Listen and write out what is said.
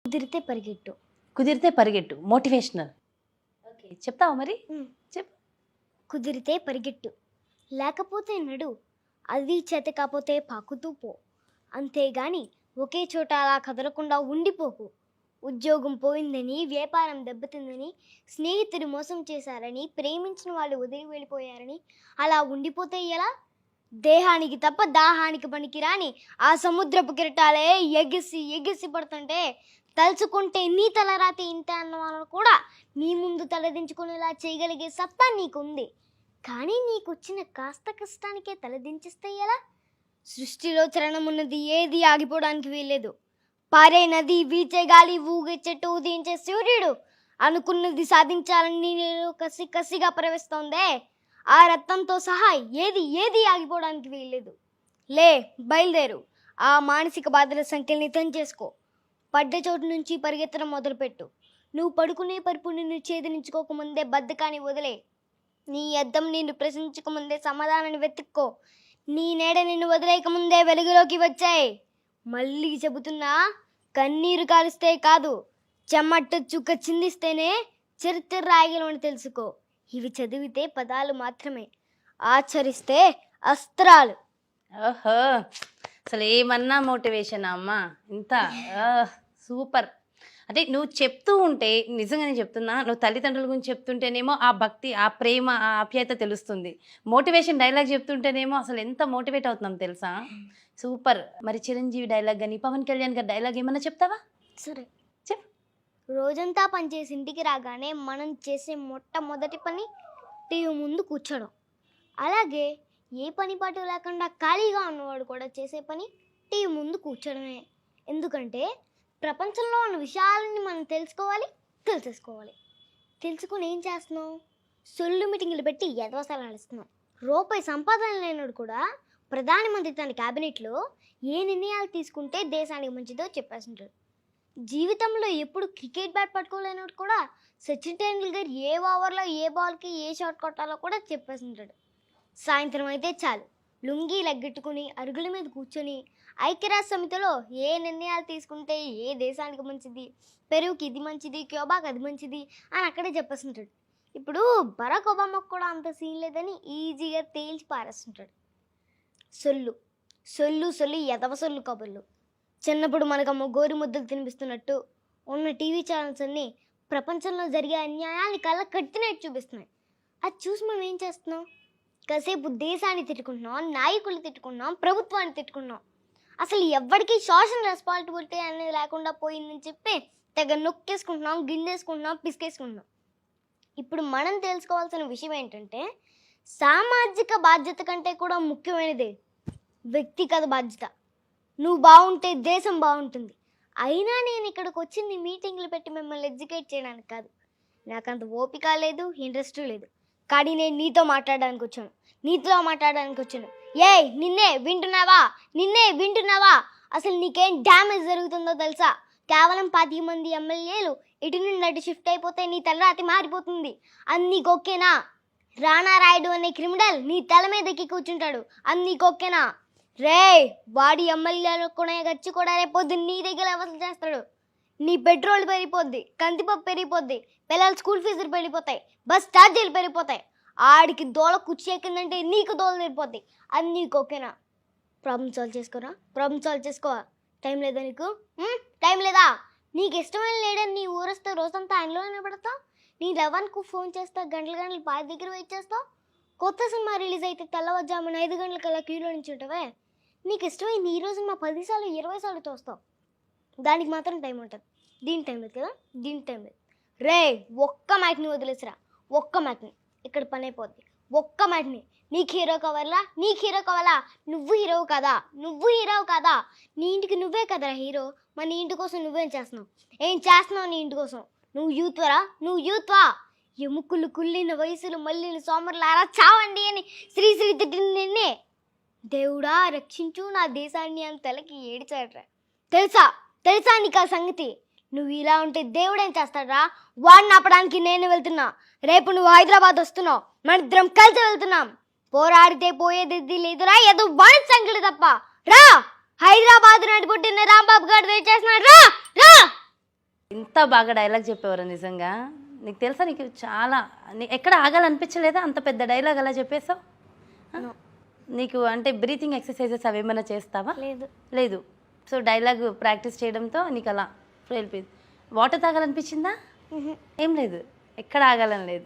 కుదిరితే పరిగెట్టు. కుదిరితే పరిగెట్టు motivational. Okay, చెప్తావా మరి? చెప్పు. కుదిరితే పరిగెట్టు, లేకపోతే నడు, అది చేత కాకపోతే పాకుతూ పో, అంతేగాని ఒకే చోట అలా కదలకుండా ఉండిపోకు. ఉద్యోగం పోయిందని, వ్యాపారం దెబ్బతిందని, స్నేహితుడు మోసం చేశారని, ప్రేమించిన వాళ్ళు వదిలి వెళ్ళిపోయారని అలా ఉండిపోతే ఎలా? దేహానికి తప్ప దాహానికి పనికిరాని ఆ సముద్రపు కిరటాలే ఎగిసి ఎగిసి పడుతుంటే తలుచుకుంటే నీ తలరాతి ఇంత అన్న వాళ్ళను కూడా నీ ముందు తలదించుకునేలా చేయగలిగే సత్తా నీకుంది. కానీ నీకు వచ్చిన కాస్త కష్టానికే తలదించిస్తే ఎలా? సృష్టిలో చలనమున్నది ఏది ఆగిపోవడానికి వీల్లేదు. పారే నది, వీచే గాలి, ఊగే చెట్టు, ఉదయించే సూర్యుడు అనుకున్నది సాధించాలని నేను కసి కసిగా ప్రవేశిస్తోందే, ఆ రక్తంతో సహా ఏది ఏది ఆగిపోవడానికి వీల్లేదు. లే, బయలుదేరు. ఆ మానసిక బాధల సంఖ్యల్ని చేసుకో. పడ్డ చోటు నుంచి పరిగెత్తడం మొదలుపెట్టు. నువ్వు పడుకునే పరుపు నిన్ను ఛేదించుకోకముందే బద్ధకాన్ని వదిలే. నీ అద్దం నిన్ను ప్రశ్నించకముందే సమాధానాన్ని వెతుక్కో. నీ నీడ నిన్ను వదిలేయకముందే వెలుగులోకి వచ్చాయి. మళ్ళీ చెబుతున్నా, కన్నీరు కాలుస్తే కాదు, చెమట చుక్క చిందిస్తేనే చరిత్ర రాయగలమని తెలుసుకో. ఇవి చదివితే పదాలు మాత్రమే, ఆచరిస్తే అస్త్రాలు. ఓహో, అసలు ఏమన్నా మోటివేషన్ అమ్మా, ఇంత సూపర్. అంటే నువ్వు చెప్తూ ఉంటే నిజంగానే చెప్తున్నా, నువ్వు తల్లిదండ్రుల గురించి చెప్తుంటేనేమో ఆ భక్తి, ఆ ప్రేమ, ఆ ఆప్యాయత తెలుస్తుంది. మోటివేషన్ డైలాగ్ చెప్తుంటేనేమో అసలు ఎంత మోటివేట్ అవుతున్నాం తెలుసా. సూపర్. మరి చిరంజీవి డైలాగ్ కానీ, పవన్ కళ్యాణ్ గారి డైలాగ్ ఏమన్నా చెప్తావా? సరే చెప్. రోజంతా పనిచేసి ఇంటికి రాగానే మనం చేసే మొట్టమొదటి పని టీవీ ముందు కూర్చోడం. అలాగే ఏ పని పాటు లేకుండా ఖాళీగా ఉన్నవాడు కూడా చేసే పని టీవీ ముందు కూర్చోడమే. ఎందుకంటే ప్రపంచంలో ఉన్న విషయాలని మనం తెలుసుకోవాలి. తెలుసుకుని ఏం చేస్తున్నాం? సొల్లు మీటింగ్లు పెట్టి ఎదవసాలు నడుస్తున్నాం. రూపాయి సంపాదన లేనాడు కూడా ప్రధానమంత్రి తన క్యాబినెట్లో ఏ నిర్ణయాలు తీసుకుంటే దేశానికి మంచిదో చెప్పేస్తుంటాడు. జీవితంలో ఎప్పుడు క్రికెట్ బ్యాట్ పట్టుకోలేనాడు కూడా సచిన్ టెండూల్కర్ ఏ ఓవర్లో ఏ బాల్కి ఏ షాట్ కొట్టాలో కూడా చెప్పేస్తుంటాడు. సాయంత్రం అయితే చాలు, లుంగీ లెగ్గెట్టుకుని అరుగుల మీద కూర్చొని ఐక్యరాజ్య సమితిలో ఏ నిర్ణయాలు తీసుకుంటే ఏ దేశానికి మంచిది, పెరుగుకి ఇది మంచిది, క్యూబాకి అది మంచిది అని అక్కడే చెప్పేస్తుంటాడు. ఇప్పుడు బరాక్ ఒబామాకు కూడా అంత సీన్ లేదని ఈజీగా తేల్చి పారేస్తుంటాడు. సొల్లు ఎదవ సొల్లు కబుర్లు. చిన్నప్పుడు మనకమ్మ గోరి ముద్దలు తినిపిస్తున్నట్టు ఉన్న టీవీ ఛానల్స్ అన్నీ ప్రపంచంలో జరిగే అన్యాయాన్ని కళ్ళ కట్టినట్టు చూపిస్తున్నాయి. అది చూసి మనం ఏం చేస్తున్నాం? కాసేపు దేశాన్ని తిట్టుకుంటున్నాం, నాయకులు తిట్టుకున్నాం, ప్రభుత్వాన్ని తిట్టుకున్నాం. అసలు ఎవరికి సోషల్ రెస్పాన్సిబిలిటీ అనేది లేకుండా పోయిందని చెప్పి తెగ నొక్కేసుకుంటున్నాం, గిండేసుకుంటున్నాం, పిసికేసుకుంటున్నాం. ఇప్పుడు మనం తెలుసుకోవాల్సిన విషయం ఏంటంటే, సామాజిక బాధ్యత కంటే కూడా ముఖ్యమైనది వ్యక్తిగత బాధ్యత. నువ్వు బాగుంటే దేశం బాగుంటుంది. అయినా నేను ఇక్కడికి వచ్చింది మీటింగ్లు పెట్టి మిమ్మల్ని ఎడ్యుకేట్ చేయడానికి కాదు. నాకంత ఓపిక లేదు, ఇంట్రెస్ట్ లేదు. కానీ నేను నీతో మాట్లాడడానికి వచ్చాను, నీతో మాట్లాడడానికి వచ్చాను. నిన్నే వింటున్నావా? అసలు నీకేం డ్యామేజ్ జరుగుతుందో తెలుసా? కేవలం 10 మంది ఎమ్మెల్యేలు ఇటు నుండి అటు షిఫ్ట్ అయిపోతే నీ తలరాతి మారిపోతుంది. అది నీకు ఓకేనా? రాణా రాయుడు అనే క్రిమినల్ నీ తల మీద ఎక్కి కూర్చుంటాడు. అది నీకు ఓకేనా? వాడి ఎమ్మెల్యేలు కూడా గచ్చి కూడా రేపొద్దు నీ దగ్గర వసూలు చేస్తాడు. నీ పెట్రోల్ పెరిగిపోద్ది, కందిపప్పు పెరిగిపోద్ది, పిల్లల స్కూల్ ఫీజులు పెరిగిపోతాయి, బస్ ఛార్జీలు పెరిగిపోతాయి. ఆడికి దోళ కుర్చీ ఎక్కిందంటే నీకు దోళ తెరిపోద్ది. అది నీకు ఓకేనా? Problem solve చేసుకోవా? టైం లేదా నీకు? టైం లేదా? నీకు ఇష్టమైన లేడని నీ ఊరొస్తే రోజంతా ఆయనలోనే పడతావు. నీ 11కు ఫోన్ చేస్తావు, గంటలు పాది దగ్గర వెయిట్ చేస్తావు. కొత్త సినిమా రిలీజ్ అయితే తెల్లవారుజామున 5 గంటలకల్లా క్యూలో నుంచి ఉంటావే. నీకు ఇష్టమైన ఈ రోజు మా 10 సార్లు 20 సార్లు తోస్తావు. దానికి మాత్రం టైం ఉంటుంది. దీని టైం లేదు కదా, దీని టైం లేదు. ఒక్క మ్యాట్ని వదిలేసిరా, ఒక్క మ్యాట్ని. ఇక్కడ పని అయిపోద్ది. ఒక్క మ్యాట్ని. నీకు హీరో కావాలా? నువ్వు హీరో కాదా? నీ ఇంటికి నువ్వే కదరా హీరో. మరి నీ ఇంటి కోసం నువ్వేం చేస్తున్నావు? నీ ఇంటి కోసం? నువ్వు యూత్వా? ఎముకలు కుళ్ళిన వయసులు మళ్ళీ సోమరులారా చావండి అని శ్రీశ్రీ తిట్టిన నిన్నే దేవుడా రక్షించు నా దేశాన్ని అని తలకి ఏడిచాడ్రా. తెలుసా నీకు ఆ సంగతి? నువ్వు ఇలా ఉంటే దేవుడేం చేస్తాడ్రా? వాడిని ఆపడానికి నేను వెళ్తున్నా. రేపు నువ్వు హైదరాబాద్ వస్తున్నావు, మనిద్దరం కలిసి వెళ్తున్నాం. పోరాడితే పోయేది లేదురా, ఏదో వాడి సంగతి తప్ప. రా, హైదరాబాద్ నడుపుట్టిన రాంబాబు గారు వెయిట్ చేస్తున్నాడు. రా. ఇంత బాగా డైలాగ్ చెప్పేవారు నిజంగా. నీకు తెలుసా, నీకు చాలా ఎక్కడ ఆగాలనిపించలేదా? అంత పెద్ద డైలాగ్ అలా చెప్పేసావు. నీకు అంటే బ్రీతింగ్ ఎక్సర్సైజెస్ అవి ఏమైనా చేస్తావా? లేదు. లేదు. సో డైలాగ్ ప్రాక్టీస్ చేయడంతో నీకు అలా వెళ్ళిపోయింది. వాటర్ తాగాలనిపించిందా? ఏం లేదు, ఎక్కడ ఆగాలని లేదు.